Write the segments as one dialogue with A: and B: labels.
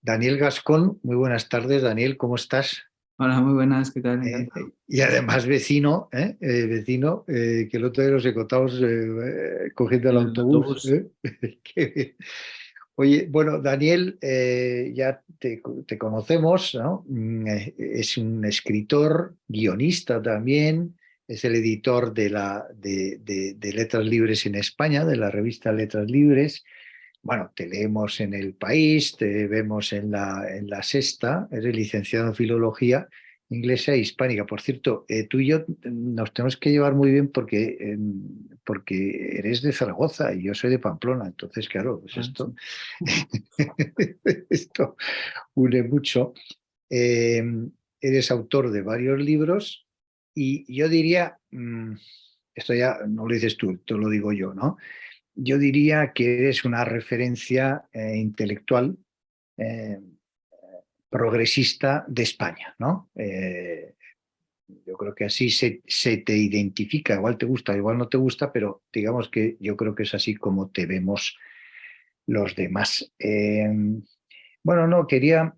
A: Daniel Gascón, muy buenas tardes, Daniel, ¿cómo estás?
B: Hola, muy buenas, ¿qué tal? Encantado.
A: Y además vecino, vecino, que el otro día nos encontramos cogiendo el
B: En el
A: autobús.
B: autobús.
A: Qué bien. Oye, bueno, Daniel, ya te conocemos, ¿no? Es un escritor, guionista también, es el editor de Letras Libres en España, de la revista Letras Libres. Bueno, te leemos en El País, te vemos en la Sexta, eres licenciado en Filología Inglesa e Hispánica. Por cierto, tú y yo nos tenemos que llevar muy bien porque eres de Zaragoza y yo soy de Pamplona. Entonces, claro, pues
B: Ah,
A: esto,
B: sí.
A: esto une mucho. Eh, Eres autor de varios libros y yo diría, esto ya no lo dices tú, esto lo digo yo, ¿no? Yo diría que eres una referencia intelectual eh, progresista de España, ¿no? Yo creo que así se te identifica, igual te gusta, igual no te gusta, pero digamos que yo creo que es así como te vemos los demás. Bueno, no, quería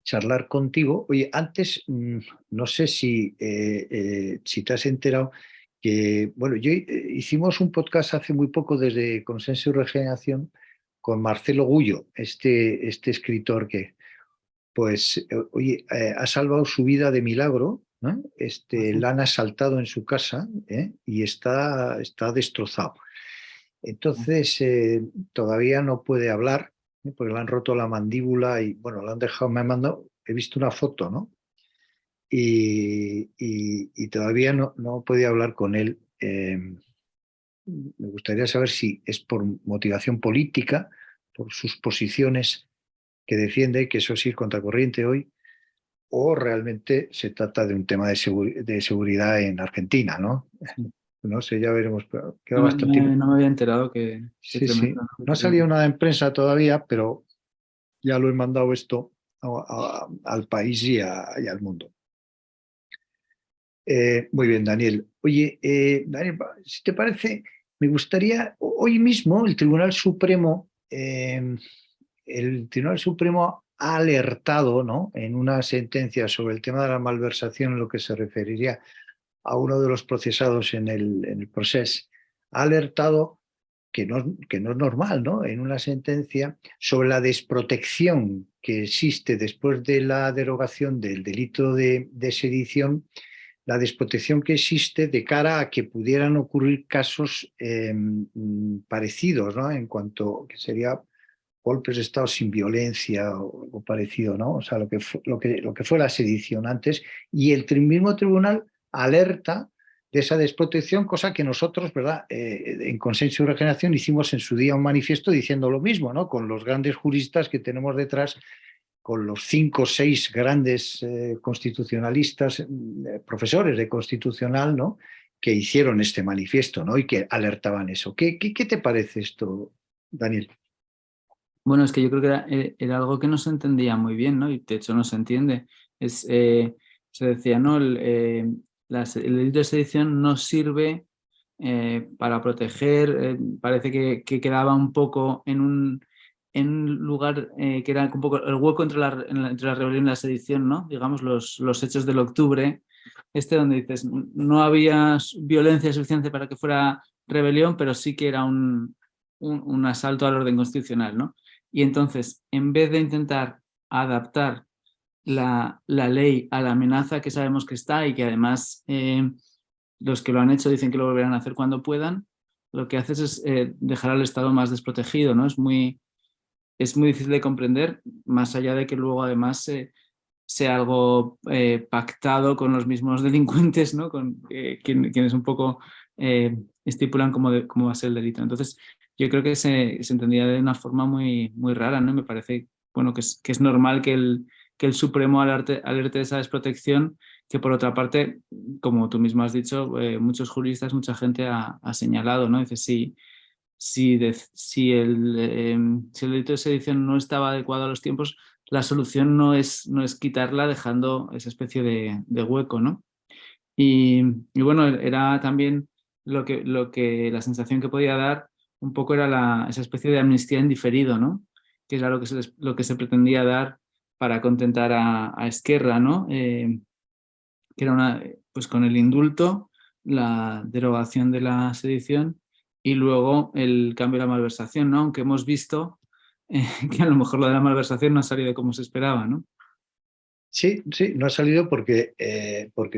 A: charlar contigo. Oye, antes, no sé si te has enterado que, bueno, hicimos un podcast hace muy poco desde Consenso y Regeneración con Marcelo Gullo, este escritor que, pues, oye, ha salvado su vida de milagro, ¿no?
B: Ah, sí.
A: La han asaltado en su casa, y está destrozado. Entonces, todavía no puede hablar, porque le han roto la mandíbula y, bueno, lo han dejado, me han mandado, he visto una foto, ¿no? Y todavía no podía hablar con él. Me gustaría saber si es por motivación política, por sus posiciones que defiende, que eso sí es contracorriente hoy, o realmente se trata de un tema de seguridad en Argentina, ¿no?
B: Sí.
A: No sé, ya veremos, pero queda
B: No me,
A: bastante.
B: no me había enterado que
A: Sí,
B: tremendo,
A: sí.
B: ¿no?
A: No ha salido nada en prensa todavía, pero ya lo he mandado esto al país y al mundo. Muy bien, Daniel. Oye, Daniel, si te parece, me gustaría, hoy mismo el Tribunal Supremo ha alertado, ¿no? En una sentencia sobre el tema de la malversación, en lo que se referiría a uno de los procesados en el proceso, ha alertado que no es normal, ¿no? En una sentencia sobre la desprotección que existe después de la derogación del delito de sedición, la desprotección que existe de cara a que pudieran ocurrir casos parecidos, ¿no? En cuanto que sería golpes de Estado sin violencia o algo parecido, ¿no? O sea, lo que fue la sedición antes, y el mismo tribunal alerta de esa desprotección, cosa que nosotros, ¿verdad? En Consenso y Regeneración hicimos en su día un manifiesto diciendo lo mismo, ¿no? Con los grandes juristas que tenemos detrás, con los 5 o 6 grandes constitucionalistas, profesores de constitucional, ¿no? Que hicieron este manifiesto, ¿no? Y que alertaban eso. ¿Qué te parece esto, Daniel?
B: Bueno, es que yo creo que era algo que no se entendía muy bien, ¿no? Y de hecho no se entiende. Es, se decía, ¿no? El delito de sedición no sirve para proteger, parece que quedaba un poco en un lugar que era un poco el hueco entre la rebelión y la sedición, ¿no? Digamos, los hechos del octubre, donde dices, no había violencia suficiente para que fuera rebelión, pero sí que era un asalto al orden constitucional, ¿no? Y entonces, en vez de intentar adaptar la ley a la amenaza que sabemos que está y que además los que lo han hecho dicen que lo volverán a hacer cuando puedan, lo que haces es dejar al Estado más desprotegido, ¿no? Es muy difícil de comprender, más allá de que luego además sea algo pactado con los mismos delincuentes, ¿no? Con quienes un poco estipulan cómo va a ser el delito. Entonces, yo creo que se entendía de una forma muy, muy rara, ¿no? Y me parece, bueno, que es normal que el Supremo alerte de esa desprotección, que por otra parte, como tú mismo has dicho, muchos juristas, mucha gente ha señalado, ¿no? Dice, si el delito de sedición no estaba adecuado a los tiempos, la solución no es quitarla dejando esa especie de hueco, ¿no? Y bueno, era también la sensación que podía dar un poco era esa especie de amnistía en diferido, ¿no? que era lo que se pretendía dar para contentar a Esquerra, ¿no? Que era pues con el indulto, la derogación de la sedición y luego el cambio de la malversación, ¿no? Aunque hemos visto que a lo mejor lo de la malversación no ha salido como se esperaba, ¿no?
A: Sí, sí, no ha salido porque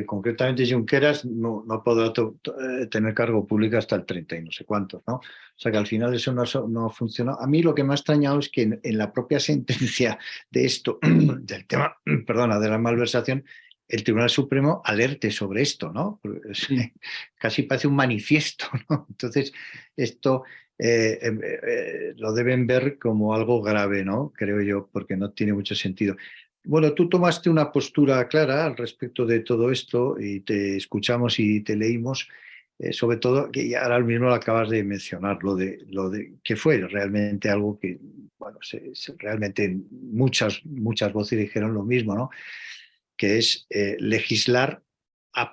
A: concretamente Junqueras no podrá tener cargo público hasta el 30 y no sé cuántos, ¿no? O sea que al final eso no funcionó. A mí lo que me ha extrañado es que en la propia sentencia de esto, del tema, perdona, de la malversación, el Tribunal Supremo alerte sobre esto, ¿no?
B: Sí.
A: Casi parece un manifiesto, ¿no? Entonces, esto lo deben ver como algo grave, ¿no? Creo yo, porque no tiene mucho sentido. Bueno, tú tomaste una postura clara al respecto de todo esto y te escuchamos y te leímos, sobre todo que ya ahora mismo lo acabas de mencionar, lo de que fue realmente algo que, bueno, realmente muchas voces dijeron lo mismo, ¿no? Que es legislar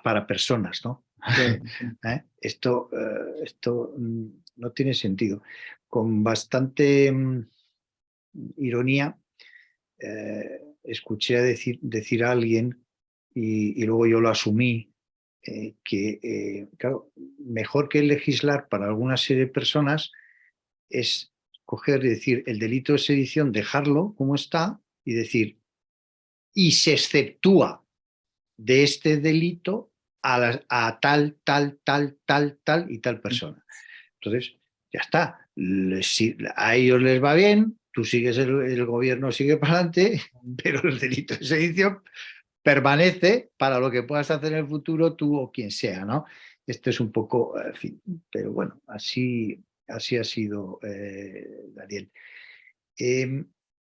A: para personas, ¿no?
B: Claro.
A: Esto no tiene sentido. Con bastante ironía escuché decir a alguien y luego yo lo asumí, claro, mejor que legislar para alguna serie de personas es coger y decir el delito de sedición, dejarlo como está y decir, y se exceptúa de este delito a tal y tal persona. Entonces, ya está. Si a ellos les va bien, tú sigues, el gobierno sigue para adelante, pero el delito de sedición permanece para lo que puedas hacer en el futuro tú o quien sea, ¿no? Esto es un poco, en fin, pero bueno, así ha sido, Daniel.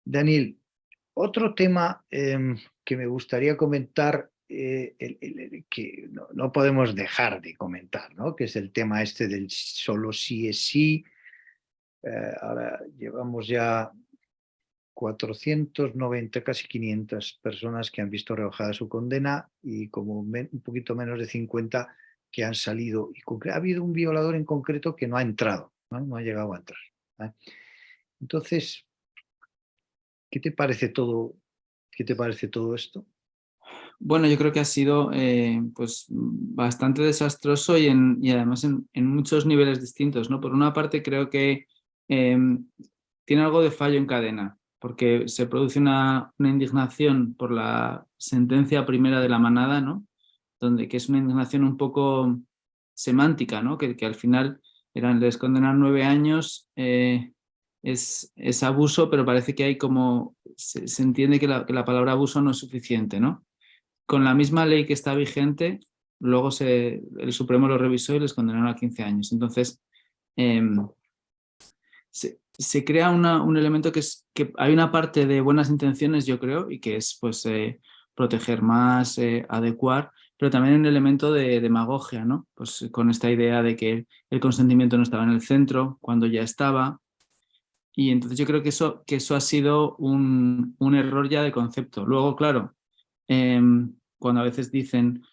A: Daniel, otro tema que me gustaría comentar, que no podemos dejar de comentar, ¿no? Que es el tema este del solo sí es sí. Ahora llevamos ya 490, casi 500 personas que han visto rebajada su condena y como un poquito menos de 50 que han salido. Y ha habido un violador en concreto que no ha entrado, no ha llegado a entrar. Entonces, ¿qué te parece todo? ¿Qué te parece todo esto?
B: Bueno, yo creo que ha sido pues bastante desastroso y además en muchos niveles distintos, ¿no? Por una parte creo que tiene algo de fallo en cadena, porque se produce una indignación por la sentencia primera de la manada, ¿no? Que es una indignación un poco semántica, ¿no? Que al final les condenan 9 años, es abuso, pero parece que hay como, se entiende que la palabra abuso no es suficiente, ¿no? Con la misma ley que está vigente, luego el Supremo lo revisó y les condenaron a 15 años. Entonces, se crea un elemento que hay una parte de buenas intenciones, yo creo, y que es pues proteger más, adecuar, pero también un elemento de demagogia, ¿no? Pues con esta idea de que el consentimiento no estaba en el centro, cuando ya estaba. Y entonces yo creo que eso ha sido un error ya de concepto. Luego, claro, cuando a veces dicen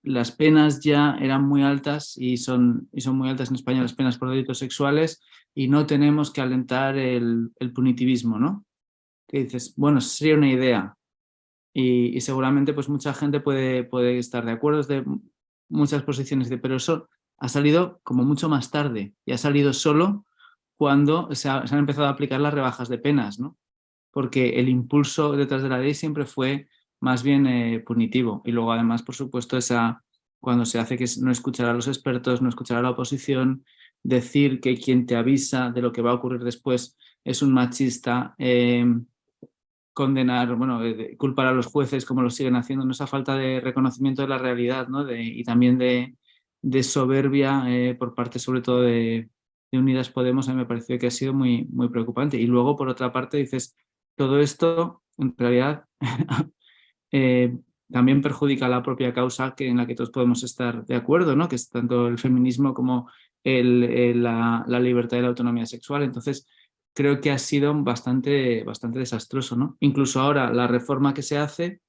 B: las penas ya eran muy altas y son muy altas en España las penas por delitos sexuales y no tenemos que alentar el punitivismo, ¿no? Que dices, bueno, sería una idea y seguramente pues mucha gente puede estar de acuerdo de muchas posiciones, pero eso ha salido como mucho más tarde y ha salido solo cuando se han empezado a aplicar las rebajas de penas, ¿no? Porque el impulso detrás de la ley siempre fue más bien punitivo. Y luego además, por supuesto, cuando se hace que no escuchar a los expertos, no escuchar a la oposición, decir que quien te avisa de lo que va a ocurrir después es un machista, condenar, bueno, culpar a los jueces como lo siguen haciendo, ¿no? Esa falta de reconocimiento de la realidad, ¿no? Y también de soberbia por parte sobre todo de Unidas Podemos, a mí me pareció que ha sido muy, muy preocupante. Y luego, por otra parte, dices, todo esto en realidad eh, también perjudica la propia causa en la que todos podemos estar de acuerdo, ¿no? Que es tanto el feminismo como la libertad y la autonomía sexual. Entonces, creo que ha sido bastante desastroso, ¿no? Incluso ahora la reforma que se hace,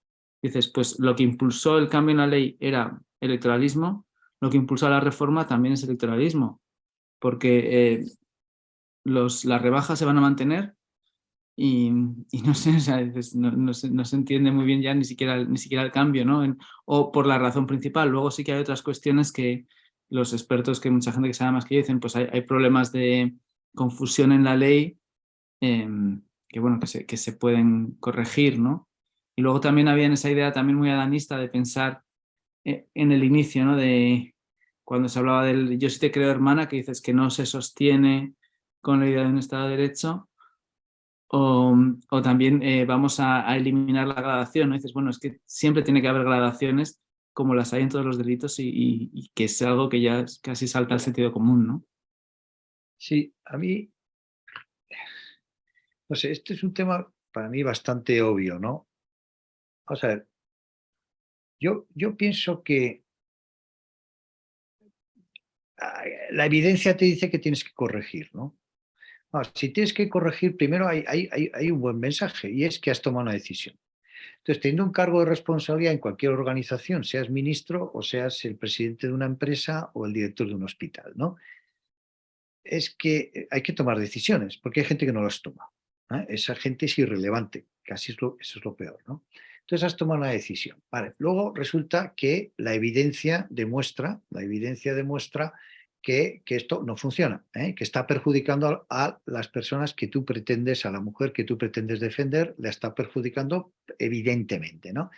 B: dices, pues lo que impulsó el cambio en la ley era electoralismo, lo que impulsó la reforma también es electoralismo, porque las rebajas se van a mantener, y no sé, o sea, dices, no se entiende muy bien ya ni siquiera el cambio, ¿no? O por la razón principal. Luego sí que hay otras cuestiones que los expertos, que mucha gente que sabe más que yo, dicen, pues hay problemas de confusión en la ley, que bueno, que se pueden corregir, ¿no? Y luego también había esa idea también muy adanista de pensar en el inicio, ¿no? De cuando se hablaba del yo sí te creo hermana, que dices que no se sostiene con la idea de un Estado de Derecho, o también vamos a eliminar la gradación, ¿no? Dices, bueno, es que siempre tiene que haber gradaciones como las hay en todos los delitos y que es algo que ya casi salta al sentido común, ¿no?
A: Sí, a mí, no sé, este es un tema para mí bastante obvio, ¿no? Vamos a ver, yo pienso que la evidencia te dice que tienes que corregir, ¿no? Si tienes que corregir, primero hay un buen mensaje y es que has tomado una decisión. Entonces, teniendo un cargo de responsabilidad en cualquier organización, seas ministro o seas el presidente de una empresa o el director de un hospital, ¿no? Es que hay que tomar decisiones, porque hay gente que no las toma. Esa gente es irrelevante, casi eso es lo peor, ¿no? Entonces has tomado una decisión. Vale. Luego resulta que la evidencia demuestra que esto no funciona, que está perjudicando a las personas que tú pretendes, a la mujer que tú pretendes defender, la está perjudicando evidentemente, ¿no?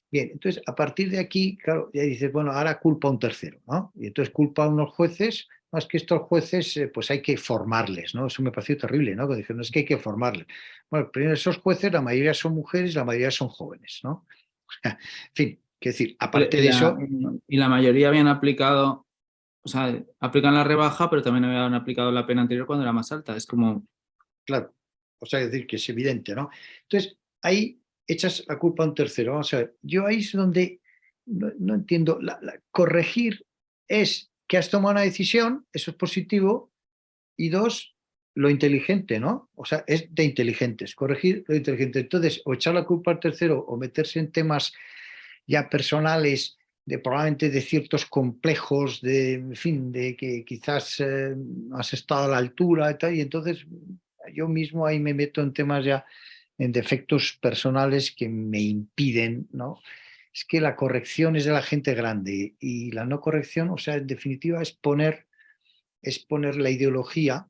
A: Bien, entonces a partir de aquí, claro, ya dices, bueno, ahora culpa a un tercero, ¿no? Y entonces culpa a unos jueces, más que estos jueces, pues hay que formarles, ¿no? Eso me pareció terrible, ¿no? Que dijeron, no, es que hay que formarles. Bueno, primero esos jueces, la mayoría son mujeres, la mayoría son jóvenes, ¿no? En fin, quiero decir, aparte
B: Y
A: de
B: la,
A: eso,
B: y la mayoría habían aplicado, o sea, aplican la rebaja, pero también habían aplicado la pena anterior cuando era más alta. Es como,
A: claro, o sea, decir que es evidente, ¿no? Entonces, ahí echas la culpa a un tercero. Vamos a ver, yo ahí es donde no entiendo. Corregir es que has tomado una decisión, eso es positivo, y dos, lo inteligente, ¿no? O sea, es de inteligentes, corregir lo inteligente. Entonces, o echar la culpa al tercero o meterse en temas ya personales, de probablemente de ciertos complejos, de, en fin, de que quizás has estado a la altura y tal, y entonces yo mismo ahí me meto en temas ya, en defectos personales que me impiden, ¿no? Es que la corrección es de la gente grande y la no corrección, o sea, en definitiva, es poner la ideología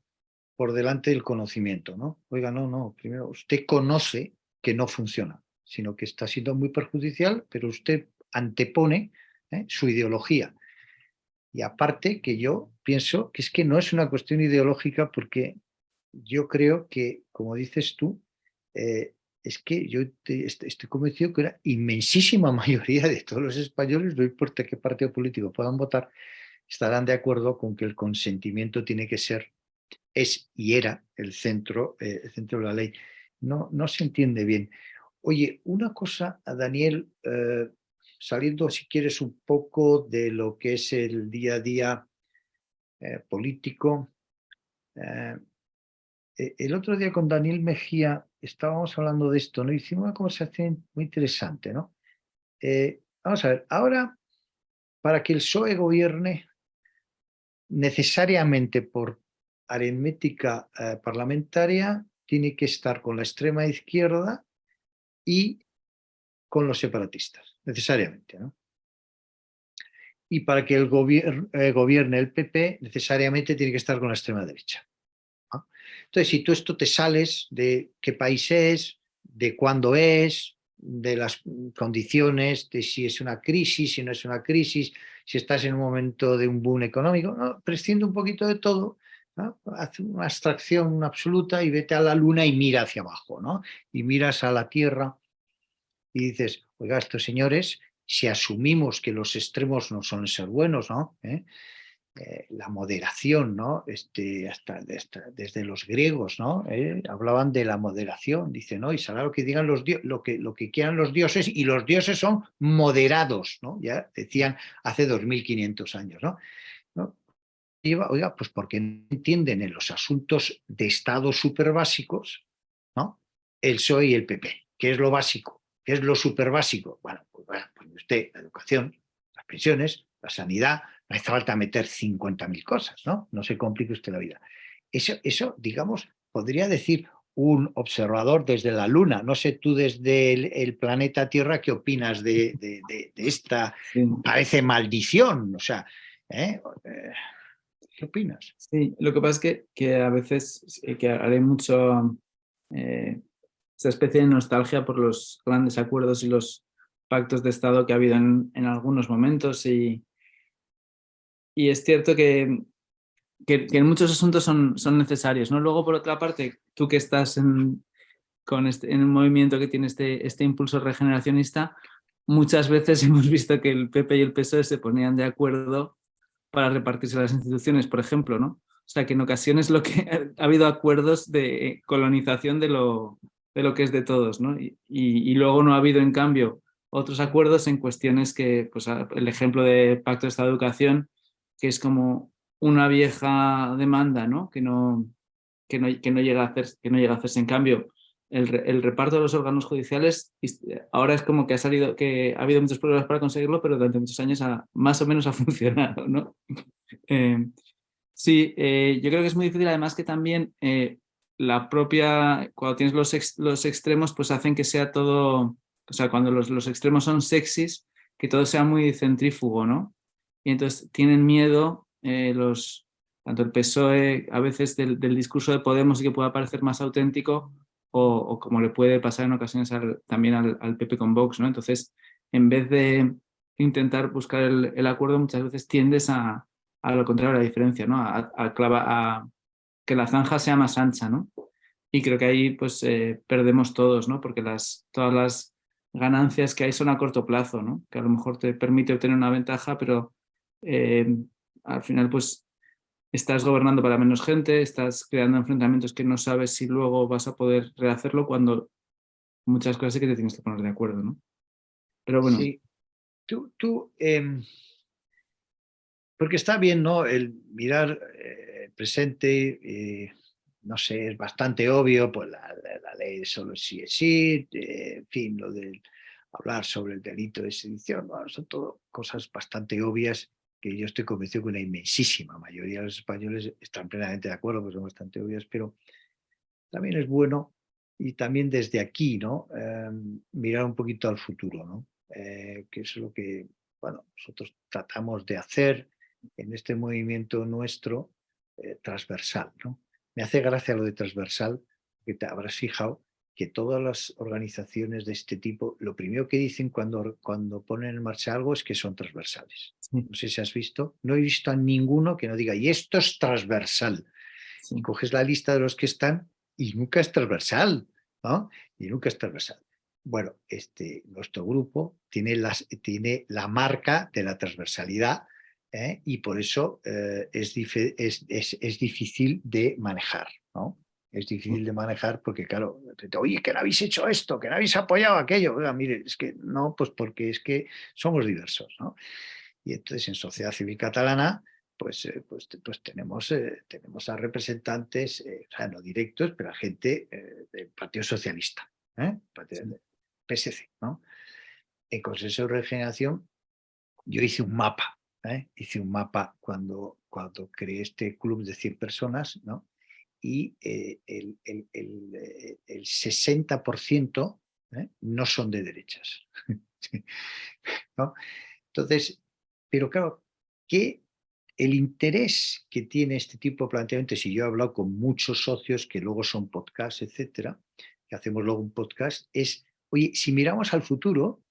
A: por delante del conocimiento, ¿no? Oiga, no, primero usted conoce que no funciona, sino que está siendo muy perjudicial, pero usted antepone su ideología. Y aparte que yo pienso que es que no es una cuestión ideológica porque yo creo que, como dices tú, eh, es que yo estoy convencido que una inmensísima mayoría de todos los españoles, no importa qué partido político puedan votar, estarán de acuerdo con que el consentimiento tiene que ser, es y era el centro de la ley. No se entiende bien. Oye, una cosa, Daniel, saliendo si quieres un poco de lo que es el día a día político. eh, el otro día con Daniel Mejía estábamos hablando de esto, ¿no? Hicimos una conversación muy interesante, ¿no? Vamos a ver, ahora para que el PSOE gobierne necesariamente por aritmética parlamentaria, tiene que estar con la extrema izquierda y con los separatistas, necesariamente, ¿no? Y para que gobierne el PP, necesariamente tiene que estar con la extrema derecha, ¿no? Entonces, si tú esto te sales de qué país es, de cuándo es, de las condiciones, de si es una crisis, si no es una crisis, si estás en un momento de un boom económico, no, prescinde un poquito de todo, ¿no? Haz una abstracción absoluta y vete a la luna y mira hacia abajo, ¿no? Y miras a la Tierra y dices, oiga, estos señores, si asumimos que los extremos no son ser buenos, ¿no? La moderación, ¿no? Desde los griegos, ¿no? Hablaban de la moderación, dicen, ¿no? Y será lo que digan lo que quieran los dioses, y los dioses son moderados, ¿no? Ya decían hace 2500 años, ¿no? ¿No? Oiga, pues porque no entienden en los asuntos de Estado súper básicos, ¿no? El PSOE y el PP. ¿Qué es lo básico? ¿Qué es lo súper básico? Pues usted, la educación, las pensiones, la sanidad, no hace falta meter 50.000 cosas, ¿no? No se complique usted la vida. Eso, digamos, podría decir un observador desde la Luna. No sé tú desde el planeta Tierra qué opinas de esta,
B: Sí.
A: parece maldición, o sea, ¿qué opinas?
B: Sí, lo que pasa es que a veces que haré mucho esa especie de nostalgia por los grandes acuerdos y los pactos de Estado que ha habido en algunos momentos y es cierto que en muchos asuntos son necesarios, ¿no? Luego, por otra parte, tú que estás en un movimiento que tiene este impulso regeneracionista, muchas veces hemos visto que el PP y el PSOE se ponían de acuerdo para repartirse las instituciones, por ejemplo, ¿no? O sea, que en ocasiones lo que ha habido acuerdos de colonización de lo que es de todos, ¿no? Y luego no ha habido, en cambio, otros acuerdos en cuestiones que, pues el ejemplo de Pacto de Estado de Educación, que es como una vieja demanda, ¿no? Que no llega a hacerse, que no llega a hacerse. En cambio, el reparto de los órganos judiciales ahora es como que ha salido, que ha habido muchos problemas para conseguirlo, pero durante muchos años más o menos ha funcionado, ¿no? Eh, sí, yo creo que es muy difícil, además que también la propia, cuando tienes los extremos, pues hacen que sea todo, o sea, cuando los extremos son sexys, que todo sea muy centrífugo, ¿no? Y entonces tienen miedo tanto el PSOE a veces del discurso de Podemos y que pueda parecer más auténtico o como le puede pasar en ocasiones también al PP con Vox, ¿no? Entonces, en vez de intentar buscar el acuerdo, muchas veces tiendes a lo contrario, a la diferencia, ¿no? A que la zanja sea más ancha, ¿no? Y creo que ahí pues perdemos todos, ¿no? Porque todas las ganancias que hay son a corto plazo, ¿no? Que a lo mejor te permite obtener una ventaja, pero eh, al final pues estás gobernando para menos gente, estás creando enfrentamientos que no sabes si luego vas a poder rehacerlo cuando muchas cosas sí que te tienes que poner de acuerdo, ¿no? Pero bueno.
A: Sí, porque está bien, ¿no? El mirar el presente, no sé, es bastante obvio, pues la ley solo sí es sí, en fin, lo de hablar sobre el delito de sedición, bueno, son todo cosas bastante obvias que yo estoy convencido que una inmensísima mayoría de los españoles están plenamente de acuerdo, que son bastante obvias, pero también es bueno y también desde aquí, ¿no? Mirar un poquito al futuro, ¿no? Que es lo que, bueno, nosotros tratamos de hacer en este movimiento nuestro transversal, ¿no? Me hace gracia lo de transversal, que te habrás fijado que todas las organizaciones de este tipo, lo primero que dicen cuando ponen en marcha algo es que son transversales.
B: Sí,
A: No sé si has visto, no he visto a ninguno que no diga, y esto es transversal. Y
B: sí.
A: coges la lista de los que están y nunca es transversal, ¿no? Y nunca es transversal. Bueno, nuestro grupo tiene la marca de la transversalidad, y por eso es difícil de manejar, ¿no? Es difícil de manejar porque, claro, oye, que no habéis hecho esto, que no habéis apoyado aquello. Oiga, mire, es que no, pues porque es que somos diversos, ¿no? Y entonces en Sociedad Civil Catalana pues tenemos a representantes, o sea, no directos, pero a gente del Partido Socialista,
B: Sí.
A: PSC, ¿no? En Consenso de Regeneración yo hice un mapa cuando creé este club de 100 personas, ¿no? Y el 60% no son de derechas, ¿no? Entonces, pero claro, que el interés que tiene este tipo de planteamientos, y yo he hablado con muchos socios que luego son podcasts, etcétera, que hacemos luego un podcast, es, oye, si miramos al futuro,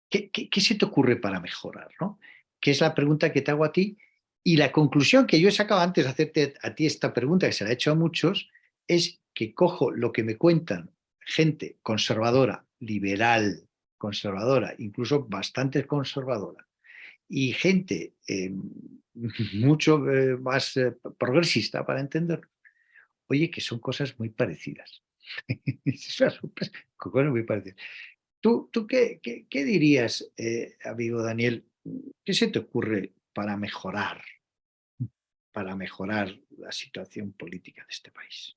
A: ¿qué se te ocurre para mejorar? ¿No? Que es la pregunta que te hago a ti. Y la conclusión que yo he sacado antes de hacerte a ti esta pregunta, que se la he hecho a muchos, es que cojo lo que me cuentan gente conservadora, liberal, conservadora, incluso bastante conservadora, y gente mucho más progresista para entenderlo, oye, que son cosas muy parecidas. Cosas muy parecidas. ¿Tú qué dirías, amigo Daniel? ¿Qué se te ocurre para mejorar la situación política de este país?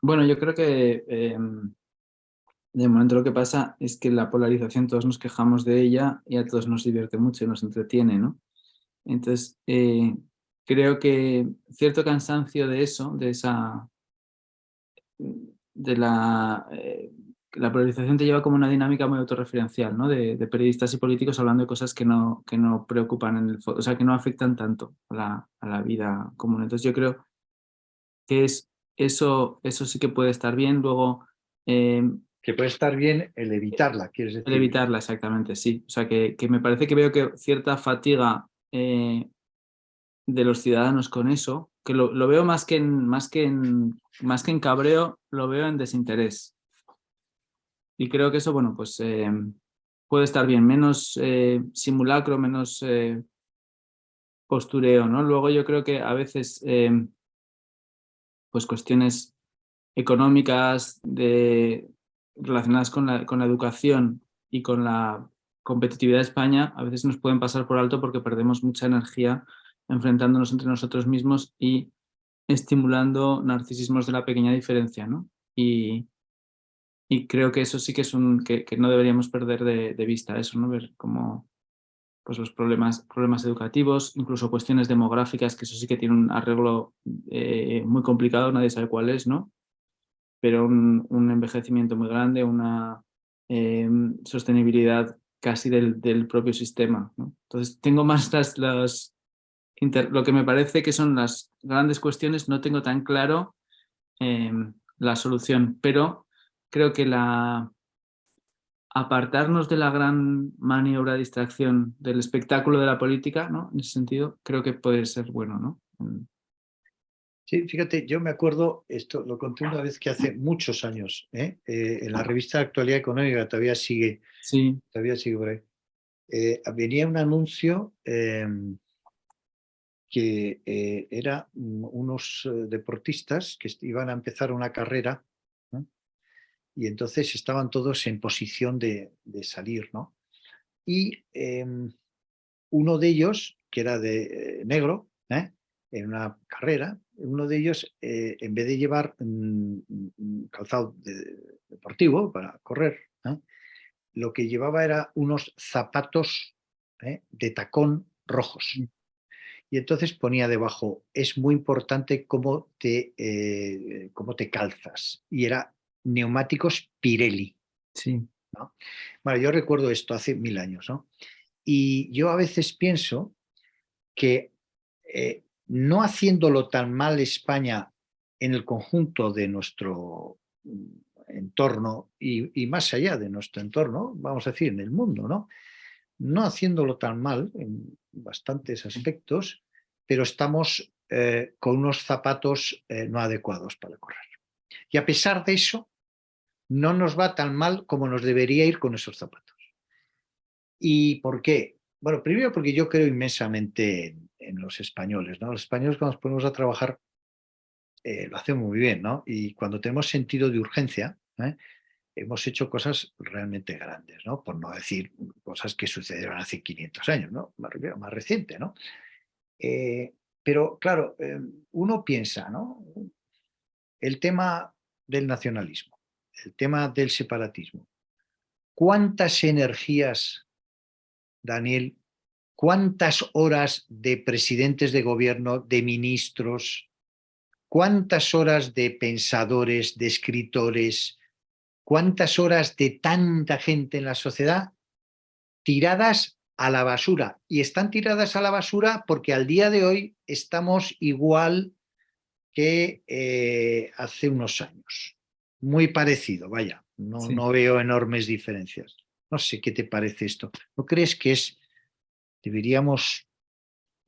B: Bueno, yo creo que de momento lo que pasa es que la polarización todos nos quejamos de ella y a todos nos divierte mucho y nos entretiene, ¿no? Entonces, creo que cierto cansancio de eso, la polarización te lleva como una dinámica muy autorreferencial, ¿no? De periodistas y políticos hablando de cosas que no preocupan en el fondo, o sea, que no afectan tanto a la vida común. Entonces yo creo que eso sí que puede estar bien. Luego,
A: Que puede estar bien el evitarla, quieres
B: el
A: decir.
B: evitarla, exactamente, sí. O sea, que me parece que veo que cierta fatiga de los ciudadanos con eso, que lo veo más que en cabreo, lo veo en desinterés. Y creo que eso, bueno, pues puede estar bien, menos simulacro, menos postureo, ¿no? Luego yo creo que a veces, pues cuestiones económicas relacionadas con la educación y con la competitividad de España, a veces nos pueden pasar por alto porque perdemos mucha energía enfrentándonos entre nosotros mismos y estimulando narcisismos de la pequeña diferencia, ¿no? Y creo que eso sí que es que no deberíamos perder de vista eso, ¿no? Ver cómo pues los problemas educativos, incluso cuestiones demográficas, que eso sí que tiene un arreglo muy complicado, nadie sabe cuál es, ¿no? Pero un envejecimiento muy grande, una sostenibilidad casi del propio sistema, ¿no? Entonces tengo más lo que me parece que son las grandes cuestiones, no tengo tan claro eh, la solución, pero creo que apartarnos de la gran maniobra de distracción del espectáculo de la política, ¿no? En ese sentido, creo que puede ser bueno, ¿no?
A: Sí, fíjate, yo me acuerdo, esto lo conté una vez que hace muchos años, en la revista Actualidad Económica,
B: Sí,
A: todavía sigue por ahí. Venía un anuncio que era unos deportistas que iban a empezar una carrera, ¿no? Y entonces estaban todos en posición de salir, ¿no? Y uno de ellos, que era de negro, en una carrera, uno de ellos, en vez de llevar calzado deportivo para correr, lo que llevaba era unos zapatos de tacón rojos. Y entonces ponía debajo, es muy importante cómo te calzas. Y era neumáticos Pirelli,
B: sí,
A: ¿no? Bueno, yo recuerdo esto hace 1000 años, ¿no? Y yo a veces pienso que no haciéndolo tan mal España en el conjunto de nuestro entorno y más allá de nuestro entorno, vamos a decir, en el mundo, ¿no? No haciéndolo tan mal en bastantes aspectos, pero estamos con unos zapatos no adecuados para correr. Y a pesar de eso, no nos va tan mal como nos debería ir con esos zapatos. ¿Y por qué? Bueno, primero porque yo creo inmensamente en los españoles, ¿no? Los españoles cuando nos ponemos a trabajar lo hacemos muy bien, ¿no? Y cuando tenemos sentido de urgencia, hemos hecho cosas realmente grandes, ¿no? Por no decir cosas que sucedieron hace 500 años, ¿no? Más reciente, ¿no? Pero claro, uno piensa, ¿no? El tema del nacionalismo, el tema del separatismo. ¿Cuántas energías, Daniel, cuántas horas de presidentes de gobierno, de ministros, cuántas horas de pensadores, de escritores, cuántas horas de tanta gente en la sociedad tiradas a la basura? Y están tiradas a la basura porque al día de hoy estamos igual que hace unos años. Muy parecido, vaya, no,
B: sí.
A: no veo enormes diferencias. No sé qué te parece esto. ¿No crees que deberíamos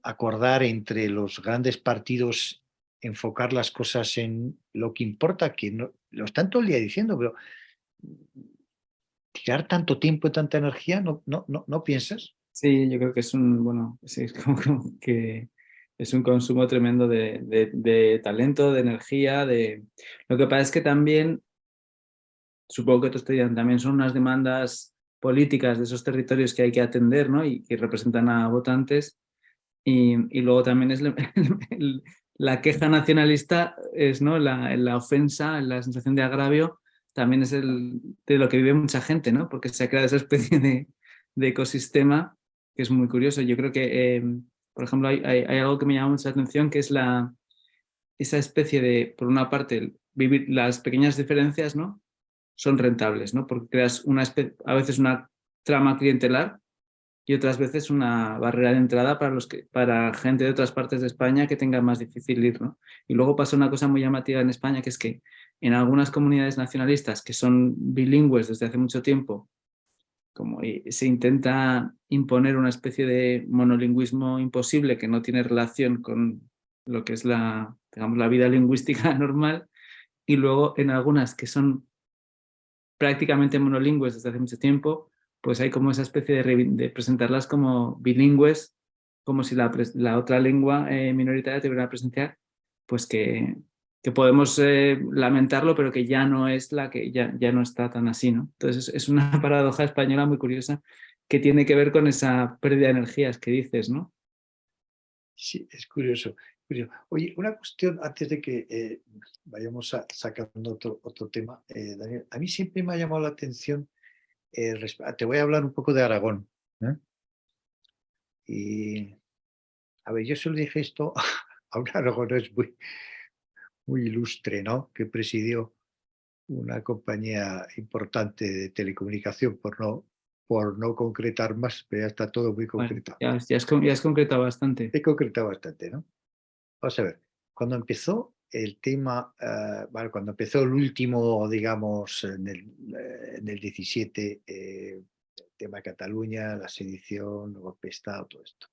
A: acordar entre los grandes partidos, enfocar las cosas en lo que importa, que no, lo están todo el día diciendo, pero tirar tanto tiempo y tanta energía, ¿no piensas?
B: Sí, yo creo que bueno, sí, es como que es un consumo tremendo de talento, de energía, Lo que pasa es que también, supongo que tú estoy también son unas demandas políticas de esos territorios que hay que atender, ¿no? Y que representan a votantes. Y luego también es la queja nacionalista, es, ¿no? La ofensa, la sensación de agravio, también es de lo que vive mucha gente, ¿no? Porque se ha creado esa especie de ecosistema que es muy curioso. Yo creo que, por ejemplo, hay algo que me llama mucha atención, que es esa especie de, por una parte, las pequeñas diferencias, ¿no? Son rentables, ¿no? Porque creas a veces una trama clientelar y otras veces una barrera de entrada para gente de otras partes de España que tenga más difícil ir, ¿no? Y luego pasa una cosa muy llamativa en España, que es que en algunas comunidades nacionalistas que son bilingües desde hace mucho tiempo, se intenta imponer una especie de monolingüismo imposible que no tiene relación con lo que es digamos, la vida lingüística normal, y luego en algunas que son prácticamente monolingües desde hace mucho tiempo, pues hay como esa especie de presentarlas como bilingües, como si la otra lengua minoritaria tuviera una presencia, pues que podemos lamentarlo, pero que ya no es ya no está tan así, ¿no? Entonces es una paradoja española muy curiosa que tiene que ver con esa pérdida de energías que dices, ¿no?
A: Sí, es curioso. Oye, una cuestión antes de que vayamos sacando otro tema, Daniel. A mí siempre me ha llamado la atención, te voy a hablar un poco de Aragón. ¿Eh? Y, a ver, yo se lo dije esto a un aragonés muy ilustre, ¿no? Que presidió una compañía importante de telecomunicación, por no concretar más, pero ya está todo muy
B: Bueno,
A: concretado.
B: ya has concretado bastante.
A: He concretado bastante, ¿no? Vamos a ver, cuando empezó el tema, bueno, cuando empezó el último, digamos, en el 17, el tema de Cataluña, la sedición, el golpe de Estado, todo esto.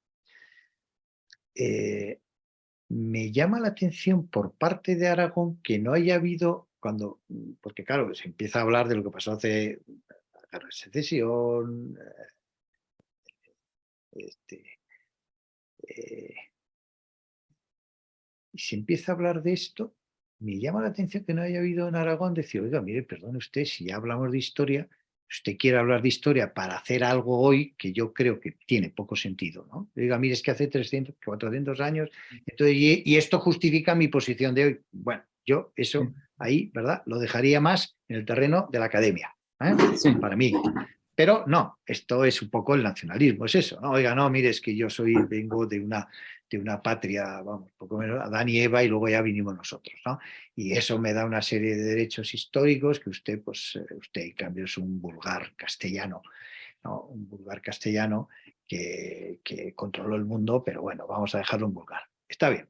A: Me llama la atención por parte de Aragón que no haya habido, porque claro, se empieza a hablar de lo que pasó hace la guerra de secesión, este, eh, y se empieza a hablar de esto. Me llama la atención que no haya habido en Aragón decir, oiga, mire, perdone usted, si ya hablamos de historia, usted quiere hablar de historia para hacer algo hoy que yo creo que tiene poco sentido, ¿no? Diga, mire, es que hace 300, 400 años, entonces, y esto justifica mi posición de hoy. Bueno, yo eso ahí, ¿verdad? Lo dejaría más en el terreno de la academia,
B: Sí.
A: para mí. Pero no, esto es un poco el nacionalismo, es eso, ¿no? Oiga, no, mire, es que yo vengo de una patria, vamos, poco menos Adán y Eva, y luego ya vinimos nosotros, ¿no? Y eso me da una serie de derechos históricos que usted, pues, usted en cambio es un vulgar castellano, ¿no? Un vulgar castellano que controló el mundo, pero bueno, vamos a dejarlo en vulgar. Está bien.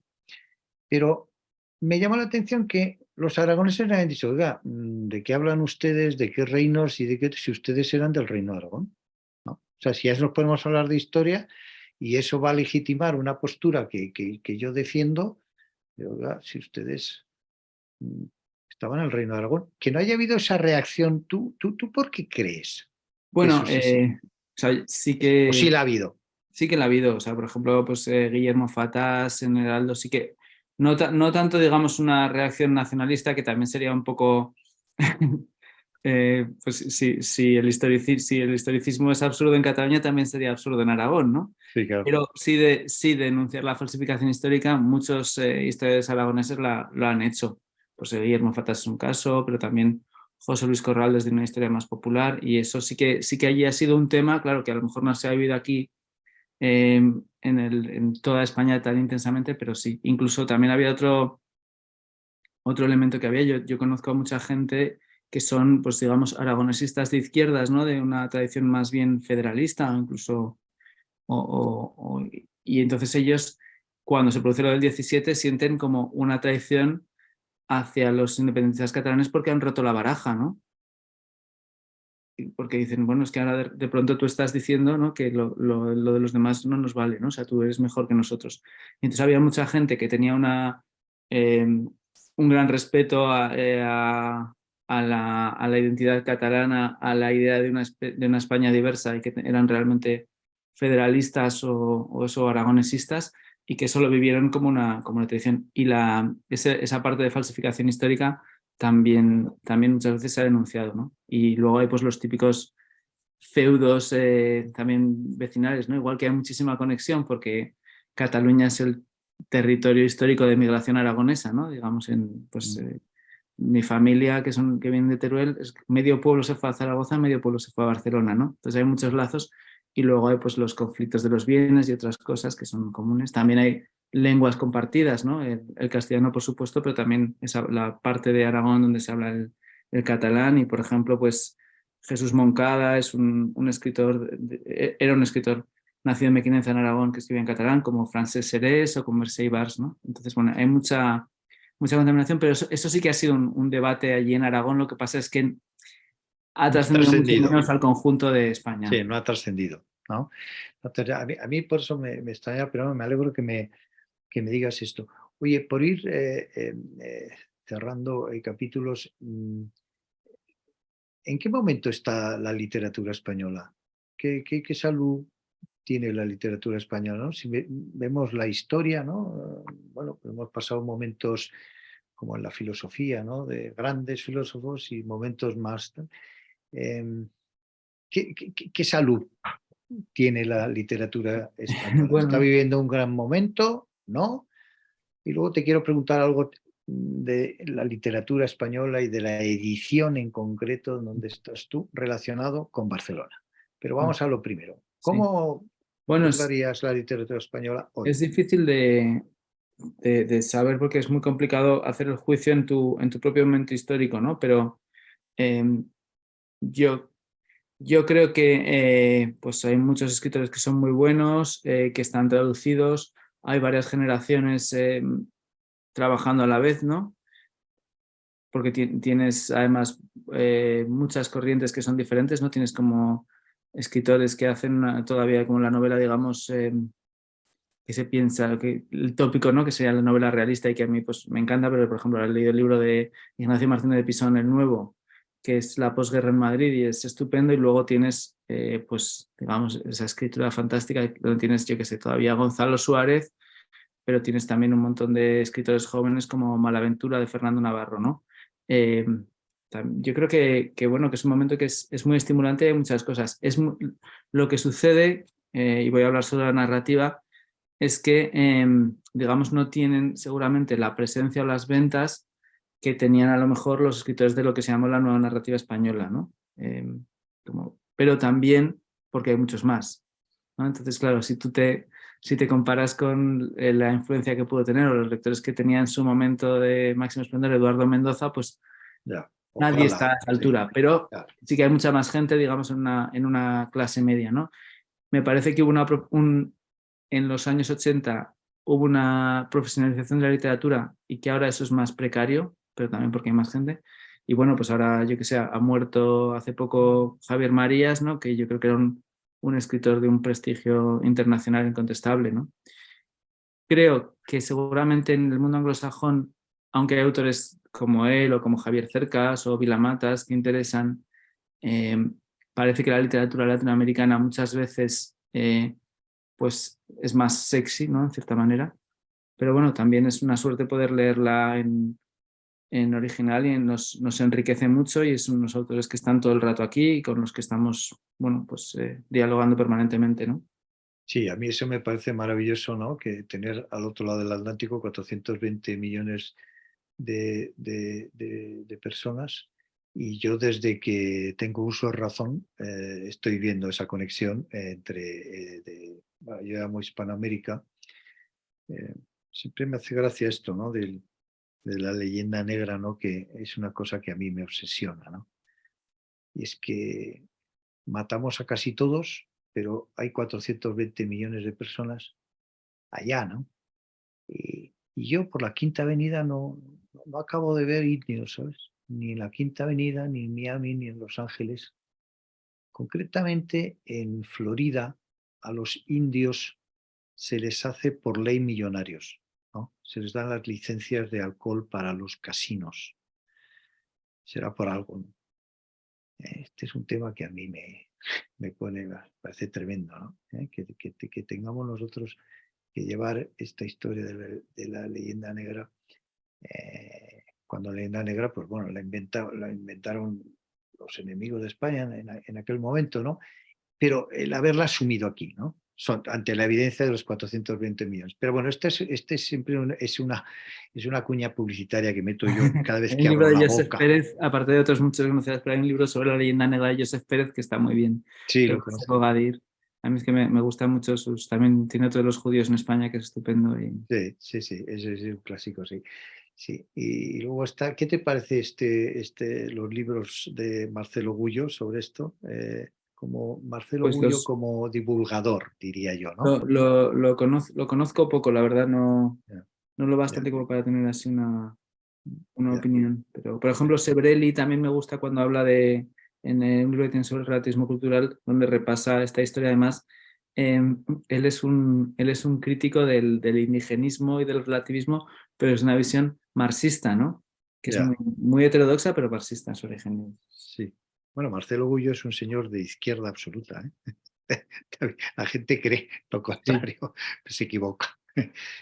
A: Pero me llama la atención que los aragoneses le han dicho, oiga, ¿de qué hablan ustedes? ¿De qué reinos? ¿Y de qué? Si ustedes eran del reino de Aragón, ¿no? O sea, si ya nos podemos hablar de historia y eso va a legitimar una postura que yo defiendo, digo, oiga, si ustedes mm, estaban en el reino de Aragón, que no haya habido esa reacción, ¿tú por qué crees que eso
B: Bueno,
A: es así?
B: o sea,
A: ¿O sí la ha habido?
B: sí que la ha habido. O sea, por ejemplo, pues Guillermo Fatás en Heraldo sí que no tanto, digamos, una reacción nacionalista, que también sería un poco pues si el historicismo es absurdo en Cataluña, también sería absurdo en Aragón, ¿no?
A: Sí, claro.
B: Pero sí denunciar la falsificación histórica, muchos historiadores aragoneses lo han hecho. Pues Guillermo Fatás es un caso, pero también José Luis Corrales de una historia más popular, y eso sí que allí ha sido un tema, claro, que a lo mejor no se ha vivido aquí en toda España tan intensamente, pero sí. Incluso también había otro elemento que había. Yo conozco a mucha gente que son, pues digamos, aragonesistas de izquierdas, ¿no? De una tradición más bien federalista, o incluso. Y entonces ellos, cuando se produce lo del 17, sienten como una traición hacia los independentistas catalanes porque han roto la baraja, ¿no? Porque dicen, bueno, es que ahora de pronto tú estás diciendo, ¿no? Que lo de los demás no nos vale, ¿no? O sea, tú eres mejor que nosotros. Y entonces había mucha gente que tenía un gran respeto a la identidad catalana, a la idea de una España diversa, y que eran realmente federalistas o eso, aragonesistas, y que eso lo vivieron como una tradición. Y esa parte de falsificación histórica también muchas veces se ha denunciado, ¿no? Y luego hay pues los típicos feudos también vecinales, ¿no? Igual que hay muchísima conexión porque Cataluña es el territorio histórico de migración aragonesa, ¿no? Digamos, pues mi familia, que viene de Teruel, medio pueblo se fue a Zaragoza, medio pueblo se fue a Barcelona, ¿no? Entonces hay muchos lazos y luego hay pues los conflictos de los bienes y otras cosas que son comunes. También hay lenguas compartidas, ¿no? El castellano, por supuesto, pero también la parte de Aragón donde se habla el catalán y, por ejemplo, pues Jesús Moncada es un escritor, era un escritor nacido en Mequinenza, en Aragón, que escribía en catalán, como Francesc Serés o como Mercè Ibars, ¿no? Entonces, bueno, hay mucha contaminación, pero eso sí que ha sido un debate allí en Aragón. Lo que pasa es que ha
A: No ha
B: trascendido mucho
A: trascendido.
B: menos al conjunto de España.
A: Sí, no ha trascendido, ¿no? A mí por eso me extraña, pero me alegro que me digas esto. Oye, por ir cerrando capítulos, ¿en qué momento está la literatura española? ¿Qué salud tiene la literatura española? ¿No? Si vemos la historia, ¿no? Bueno, pues hemos pasado momentos como en la filosofía, ¿no? De grandes filósofos y momentos más. Em, ¿Qué salud tiene la literatura española? ¿Está
B: Bueno,
A: viviendo un gran momento? ¿No? Y luego te quiero preguntar algo de la literatura española y de la edición en concreto donde estás tú relacionado con Barcelona. Pero vamos a lo primero.
B: sí.
A: ¿Cómo
B: Bueno,
A: juzgarías la literatura española hoy?
B: es difícil de saber porque es muy complicado hacer el juicio en tu propio momento histórico, ¿no? Pero eh, yo, yo creo que pues hay muchos escritores que son muy buenos, que están traducidos, hay varias generaciones trabajando a la vez, ¿no? Porque tienes además muchas corrientes que son diferentes, ¿no? Tienes como escritores que hacen todavía como la novela, digamos, que se piensa, que el tópico, ¿no? Que sería la novela realista y que a mí pues me encanta, pero por ejemplo he leído el libro de Ignacio Martínez de Pisón, El Nuevo, que es la posguerra en Madrid y es estupendo, y luego tienes pues digamos esa escritura fantástica donde tienes, yo que sé, todavía Gonzalo Suárez, pero tienes también un montón de escritores jóvenes como Malaventura de Fernando Navarro, ¿no? Eh, yo creo bueno, que es un momento que es muy estimulante, hay muchas cosas. Lo que sucede, y voy a hablar sobre la narrativa, es que, digamos, no tienen seguramente la presencia o las ventas que tenían a lo mejor los escritores de lo que se llama la nueva narrativa española, ¿no? Pero también porque hay muchos más, ¿no? Entonces, claro, si te comparas con la influencia que pudo tener o los lectores que tenía en su momento de máximo esplendor Eduardo Mendoza, pues
A: Ya,
B: nadie está
A: ojalá,
B: a esa
A: sí,
B: altura, pero
A: claro.
B: sí que hay mucha más gente, digamos, en una clase media, ¿no? Me parece que hubo en los años 80 hubo una profesionalización de la literatura y que ahora eso es más precario, pero también porque hay más gente. Y bueno, pues ahora, yo que sé, ha muerto hace poco Javier Marías, ¿no? Que yo creo que era un escritor de un prestigio internacional incontestable, ¿no? Creo que seguramente en el mundo anglosajón, aunque hay autores como él o como Javier Cercas o Vilamatas que interesan, eh, parece que la literatura latinoamericana muchas veces pues es más sexy, ¿no? En cierta manera. Pero bueno, también es una suerte poder leerla en original y nos enriquece mucho y son unos autores que están todo el rato aquí y con los que estamos, bueno, pues dialogando permanentemente, ¿no?
A: Sí, a mí eso me parece maravilloso, ¿no? Que tener al otro lado del Atlántico 420 millones de personas y yo desde que tengo uso de razón estoy viendo esa conexión entre, bueno, yo llamo Hispanoamérica. eh, Siempre me hace gracia esto, ¿no? De la leyenda negra, ¿no? Que es una cosa que a mí me obsesiona, ¿no? Y es que matamos a casi todos, pero hay 420 millones de personas allá, ¿no? Y yo por la Quinta Avenida no acabo de ver indios, ¿sabes? Ni en la Quinta Avenida, ni en Miami, ni en Los Ángeles. Concretamente en Florida, a los indios se les hace por ley millonarios, ¿no? Se les dan las licencias de alcohol para los casinos. Será por algo, ¿no? Este es un tema que a mí me parece tremendo, ¿no? Que tengamos nosotros que llevar esta historia de la leyenda negra. Cuando la leyenda negra, pues bueno, la inventaron los enemigos de España en aquel momento, ¿no? Pero el haberla asumido aquí, ¿no? Ante la evidencia de los 420 millones. Pero bueno, este es siempre es una cuña publicitaria que meto yo cada vez
B: Hay
A: que
B: un libro
A: abro
B: de
A: la
B: Joseph
A: boca.
B: Pérez, aparte de otros muchos conocidos, pero hay un libro sobre la leyenda negra de Joseph Pérez que está muy bien,
A: Sí,
B: de
A: lo
B: José
A: conozco.
B: Bogadir. A mí es que me gusta mucho también tiene otro de los judíos en España que es estupendo.
A: Sí, ese es un clásico, sí. Sí, y luego está, ¿qué te parece los libros de Marcelo Gullo sobre esto? Como Marcelo
B: Pues
A: Gullo como divulgador, diría yo, ¿no?
B: lo conozco poco, la verdad, no,
A: Ya,
B: no lo
A: ya,
B: bastante como para tener así una
A: ya,
B: opinión. Pero, por
A: sí,
B: ejemplo, Sebrelli también me gusta cuando habla en un libro que tiene sobre el relativismo cultural, donde repasa esta historia. Además, él es un crítico del indigenismo y del relativismo, pero es una visión marxista, ¿no? Que es
A: ya,
B: muy heterodoxa, pero marxista en su origen.
A: sí. Bueno, Marcelo Gullo es un señor de izquierda absoluta, ¿eh? La gente cree lo
B: Sí,
A: contrario, se equivoca.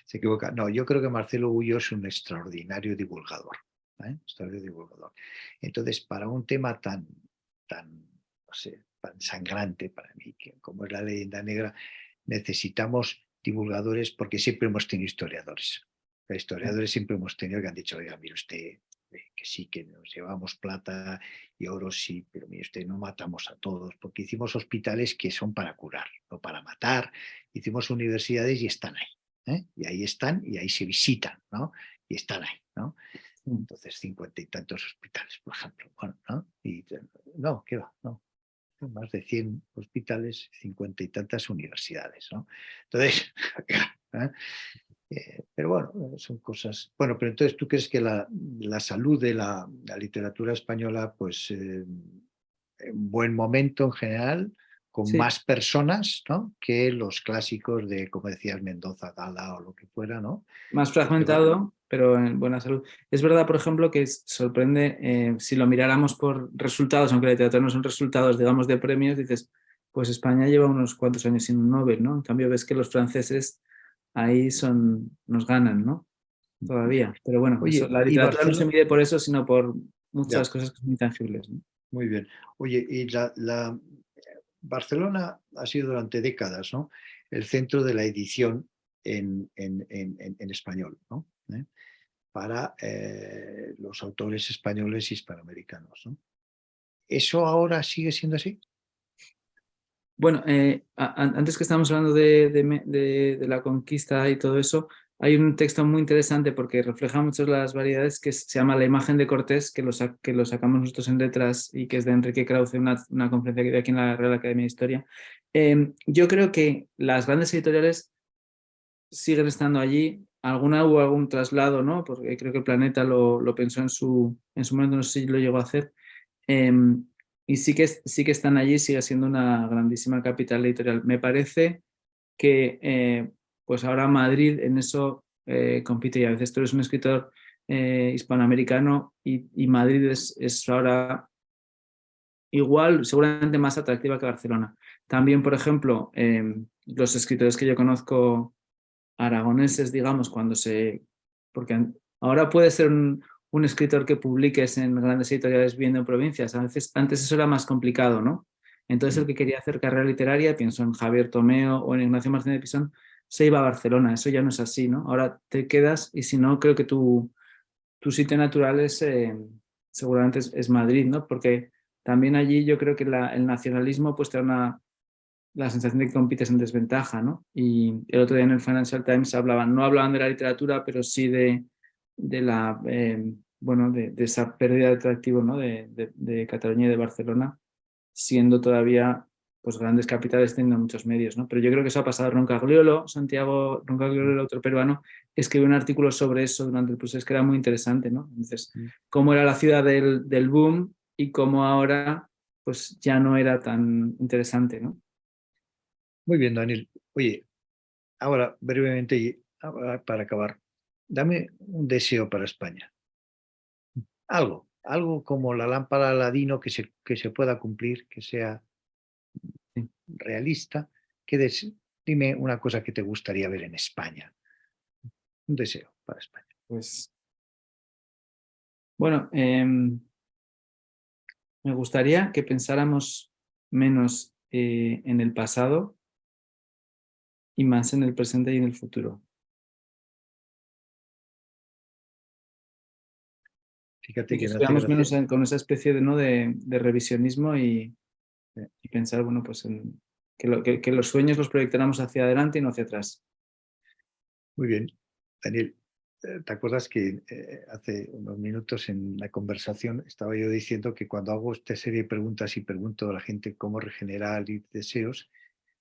A: Se equivoca. No, yo creo que Marcelo Gullo es un extraordinario divulgador. Extraordinario divulgador. Entonces, para un tema no sé, tan sangrante para mí, como es la leyenda negra, necesitamos divulgadores porque siempre hemos tenido historiadores. Los historiadores siempre hemos tenido que han dicho, oiga, mire usted, que sí, que nos llevamos plata y oro, sí, pero mire usted, no matamos a todos, porque hicimos hospitales que son para curar, no para matar, hicimos universidades y están ahí, y ahí están y ahí se visitan, ¿no? Y están ahí, ¿no?
B: sí.
A: Entonces, 50 y tantos hospitales, por ejemplo, bueno, ¿no? Y no, ¿qué va? No, más de 100 hospitales, 50 y tantas universidades, ¿no? Entonces, ¿eh? Pero bueno, son cosas. Bueno, pero entonces tú crees que la salud de la literatura española, pues en buen momento en general, con
B: Sí,
A: más personas, ¿no? Que los clásicos de, como decías, Mendoza, Gala o lo que fuera, ¿no?
B: más
A: Que va.
B: fragmentado, pero en buena salud. Es verdad, por ejemplo, que sorprende, si lo miráramos por resultados, aunque la literatura no son resultados, digamos, de premios, dices, pues España lleva unos cuantos años sin un Nobel, ¿no? En cambio, ves que los franceses ahí nos ganan, ¿no? Todavía. Pero bueno, eso,
A: Oye,
B: la
A: y
B: literatura no se
A: Barcelona,
B: mide por eso, sino por muchas
A: ya,
B: cosas que son intangibles, ¿no?
A: muy bien. Oye, y Barcelona ha sido durante décadas, ¿no? El centro de la edición en español, ¿no? Para los autores españoles y hispanoamericanos, ¿no? ¿Eso ahora sigue siendo así?
B: Bueno, antes que estábamos hablando de la conquista y todo eso, hay un texto muy interesante porque refleja muchas las variedades que se llama La imagen de Cortés, que lo sacamos nosotros en letras y que es de Enrique Krauze, una conferencia que dio aquí en la Real Academia de Historia. Yo creo que las grandes editoriales siguen estando allí. Alguna hubo algún traslado, ¿no? Porque creo que Planeta lo pensó en su momento, no sé si lo llegó a hacer. Em, y sí que están allí, sigue siendo una grandísima capital editorial. Me parece que pues ahora Madrid en eso compite y a veces tú eres un escritor hispanoamericano y Madrid es ahora igual, seguramente más atractiva que Barcelona. También, por ejemplo, los escritores que yo conozco aragoneses, digamos, porque ahora puede ser un escritor que publiques en grandes editoriales viviendo en provincias. A veces, antes eso era más complicado, ¿no? Entonces el
A: Mm.
B: que quería hacer carrera literaria, pienso en Javier Tomeo o en Ignacio Martínez de Pisón, se iba a Barcelona. Eso ya no es así, ¿no? Ahora te quedas y si no, creo que tu sitio natural seguramente es Madrid, ¿no? Porque también allí yo creo que el nacionalismo pues te da la sensación de que compites en desventaja, ¿no? Y el otro día en el Financial Times no hablaban de la literatura, pero sí de la, bueno, de esa pérdida de atractivo, ¿no? De Cataluña y de Barcelona, siendo todavía pues grandes capitales teniendo muchos medios, ¿no? Pero yo creo que eso ha pasado. Santiago Roncagliolo, el otro peruano, escribió un artículo sobre eso durante el proceso que era muy interesante, ¿no? Entonces,
A: Mm.
B: cómo era la ciudad del boom y cómo ahora pues ya no era tan interesante, ¿no?
A: Muy bien, Daniel. Oye, ahora brevemente, y ahora, para acabar, dame un deseo para España. Algo como la lámpara Aladino que se pueda cumplir, que sea realista. Dime una cosa que te gustaría ver en España. Un deseo para España.
B: Pues bueno, me gustaría que pensáramos menos en el pasado y más en el presente y en el futuro.
A: Fíjate
B: Y que
A: que me hace
B: estuviéramos
A: gracia.
B: menos con esa especie de, ¿no? de revisionismo
A: eh,
B: y pensar, bueno, pues Que los sueños los proyectáramos hacia adelante y no hacia atrás.
A: Muy bien. Daniel, ¿te acuerdas que hace unos minutos en la conversación estaba yo diciendo que cuando hago esta serie de preguntas y pregunto a la gente cómo regenerar deseos,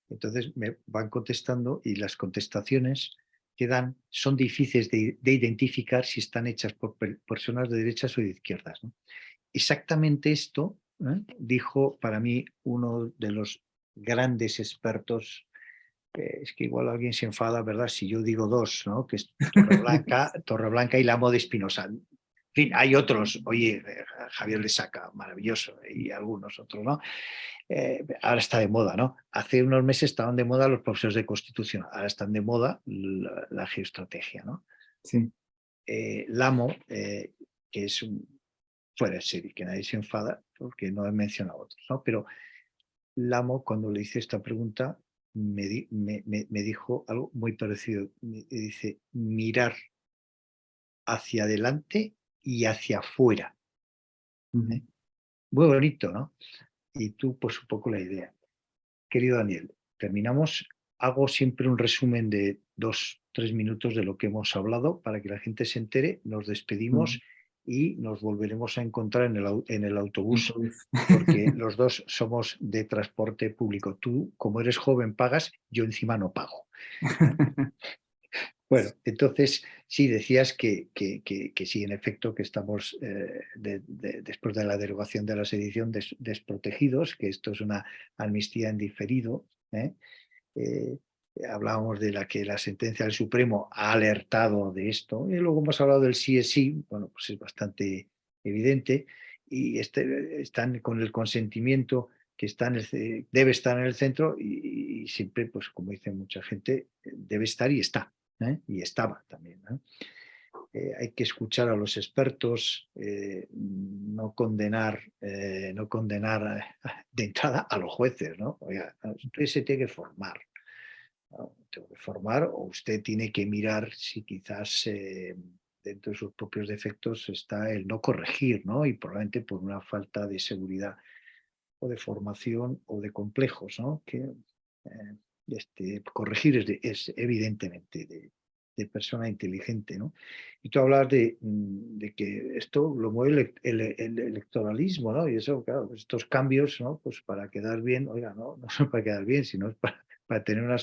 A: entonces me van contestando y las contestaciones que dan son difíciles de identificar si están hechas por personas de derechas o de izquierdas, ¿no? Exactamente esto, dijo para mí uno de los grandes expertos. Es que igual alguien se enfada, ¿verdad? Si yo digo dos, ¿no? Que es Torreblanca y Lamo de Espinosa. En fin, hay otros, oye, Javier Lesaca, maravilloso, y algunos otros, ¿no? Ahora está de moda, ¿no? Hace unos meses estaban de moda los profesores de Constitución, ahora están de moda la geoestrategia, ¿no?
B: Sí.
A: Lamo, que es un fuera de serie, que nadie se enfada porque no he mencionado otros, ¿no? Pero Lamo, cuando le hice esta pregunta, me dijo algo muy parecido. Me dice, mirar hacia adelante y hacia afuera. ¿Eh? Muy bonito, ¿no? Y tú, pues un poco la idea. Querido Daniel, terminamos. Hago siempre un resumen de 2, 3 minutos de lo que hemos hablado para que la gente se entere. Nos despedimos y nos volveremos a encontrar en el autobús porque los dos somos de transporte público. Tú, como eres joven, pagas, yo encima no pago. Bueno, entonces sí decías que sí, en efecto, que estamos después de la derogación de la sedición desprotegidos, que esto es una amnistía en diferido. ¿Eh? Eh, Hablábamos de que la sentencia del Supremo ha alertado de esto, y luego hemos hablado del sí es sí, bueno, pues es bastante evidente, y están con el consentimiento que debe estar en el centro y siempre, pues como dice mucha gente, debe estar y está, y estaba también, ¿no? Hay que escuchar a los expertos, no condenar, de entrada a los jueces, ¿no? Oiga, usted se tiene que formar, ¿no? Tengo que formar, o usted tiene que mirar si quizás dentro de sus propios defectos está el no corregir, ¿no? Y probablemente por una falta de seguridad o de formación o de complejos, ¿no? Que corregir es evidentemente de persona inteligente, ¿no? Y tú hablas de que esto lo mueve el electoralismo, ¿no? Y eso, claro, pues estos cambios, ¿no? Pues para quedar bien, oiga, no son para quedar bien, sino es para tener una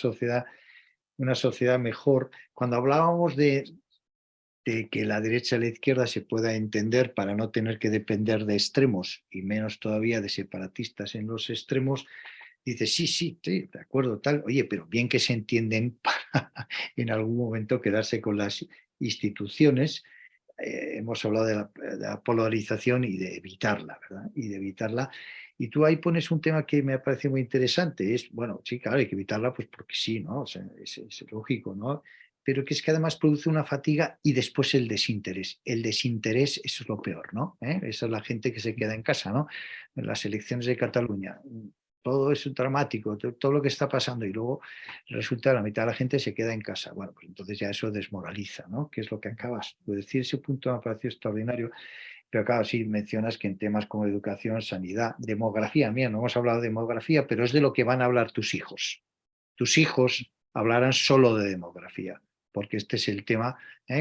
A: sociedad mejor. Cuando hablábamos de que la derecha y la izquierda se pueda entender para no tener que depender de extremos y menos todavía de separatistas en los extremos, dice, sí, de acuerdo, tal, oye, pero bien que se entienden para en algún momento quedarse con las instituciones. Hemos hablado de la polarización y de evitarla, ¿verdad? Y de evitarla. Y tú ahí pones un tema que me ha parecido muy interesante. Es, bueno, sí, claro, hay que evitarla, pues porque sí, ¿no? O sea, es lógico, ¿no? Pero que es que además produce una fatiga y después el desinterés. El desinterés, eso es lo peor, ¿no? Esa es la gente que se queda en casa, ¿no? En las elecciones de Cataluña, todo es dramático, todo lo que está pasando y luego resulta que la mitad de la gente se queda en casa. Bueno, pues entonces ya eso desmoraliza, ¿no? ¿Qué es lo que acabas de decir? Ese punto me ha parecido extraordinario, pero claro, sí mencionas que en temas como educación, sanidad, demografía, mira, no hemos hablado de demografía, pero es de lo que van a hablar tus hijos. Tus hijos hablarán solo de demografía, porque este es el tema,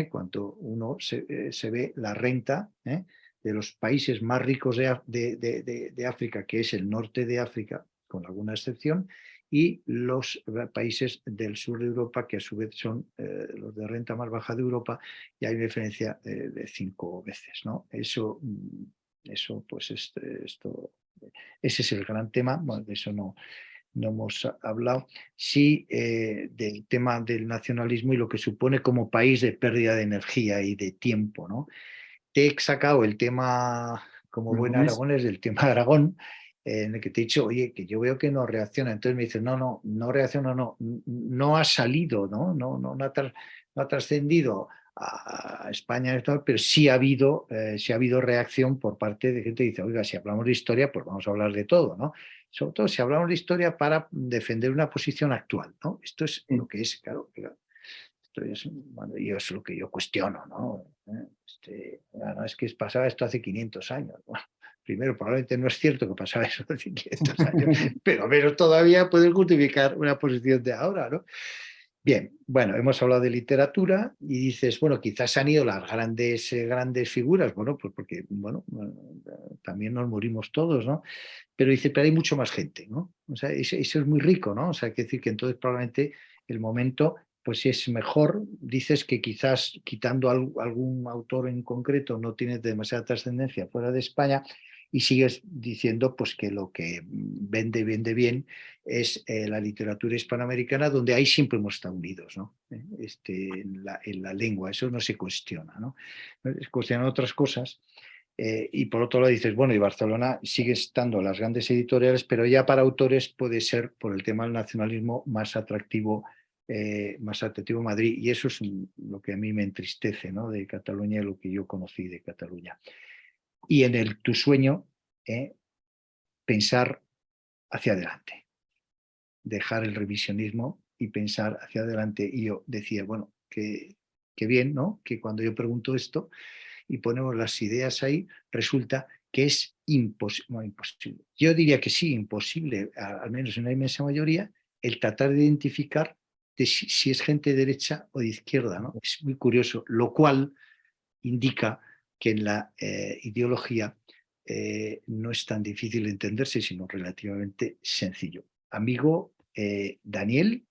A: cuando uno se ve la renta de los países más ricos de África, que es el norte de África, con alguna excepción, y los países del sur de Europa, que a su vez son los de renta más baja de Europa, y hay una diferencia de 5 veces, ¿no? Eso pues ese es el gran tema. Bueno, de eso no hemos hablado. Sí, del tema del nacionalismo y lo que supone como país de pérdida de energía y de tiempo, ¿no? Te he sacado el tema, como buen
B: Aragonés.
A: aragonés, del tema de Aragón, en el que te he dicho, oye, que yo veo que no reacciona. Entonces me dices, no reacciona, no ha salido, no ha trascendido a España, pero sí ha habido reacción por parte de gente que dice, oiga, si hablamos de historia, pues vamos a hablar de todo, ¿no? Sobre todo si hablamos de historia para defender una posición actual, ¿no? Esto es
B: Sí.
A: lo que es, claro, esto es, bueno, y es lo que yo cuestiono, ¿no? No, es que pasaba esto hace 500 años. Bueno, Primero, probablemente no es cierto que pasaba eso hace 500 años, pero menos todavía puedes justificar una posición de ahora, ¿no? Bien, bueno, hemos hablado de literatura y dices, bueno, quizás han ido las grandes figuras, bueno, pues porque, bueno, también nos morimos todos, ¿no? Pero dice, pero hay mucho más gente, ¿no? O sea, eso es muy rico, ¿no? O sea, hay que decir que entonces probablemente el momento, pues es mejor, dices que quizás quitando algún autor en concreto no tiene demasiada trascendencia fuera de España y sigues diciendo pues que lo que vende bien es la literatura hispanoamericana, donde ahí siempre hemos estado unidos, ¿no? En la lengua, eso no se cuestiona, ¿no? Se cuestionan otras cosas. Y por otro lado dices, bueno, y Barcelona sigue estando las grandes editoriales, pero ya para autores puede ser, por el tema del nacionalismo, más atractivo Madrid. Y eso es lo que a mí me entristece, ¿no? De Cataluña y lo que yo conocí de Cataluña. Y en tu sueño, pensar hacia adelante, dejar el revisionismo y pensar hacia adelante. Y yo decía, bueno, que bien, ¿no? Que cuando yo pregunto esto y ponemos las ideas ahí, resulta que es imposible. Yo diría que sí, imposible, al menos en una inmensa mayoría, el tratar de identificar si es gente de derecha o de izquierda, ¿no? Es muy curioso, lo cual indica que en la ideología no es tan difícil entenderse, sino relativamente sencillo. Amigo Daniel,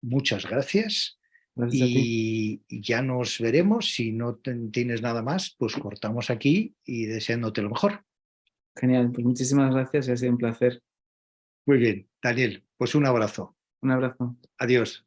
A: muchas gracias.
B: Gracias a ti.
A: Y ya nos veremos. Si no tienes nada más, pues cortamos aquí y deseándote lo mejor.
B: Genial, pues muchísimas gracias y ha sido un placer.
A: Muy bien, Daniel, pues un abrazo.
B: Un abrazo.
A: Adiós.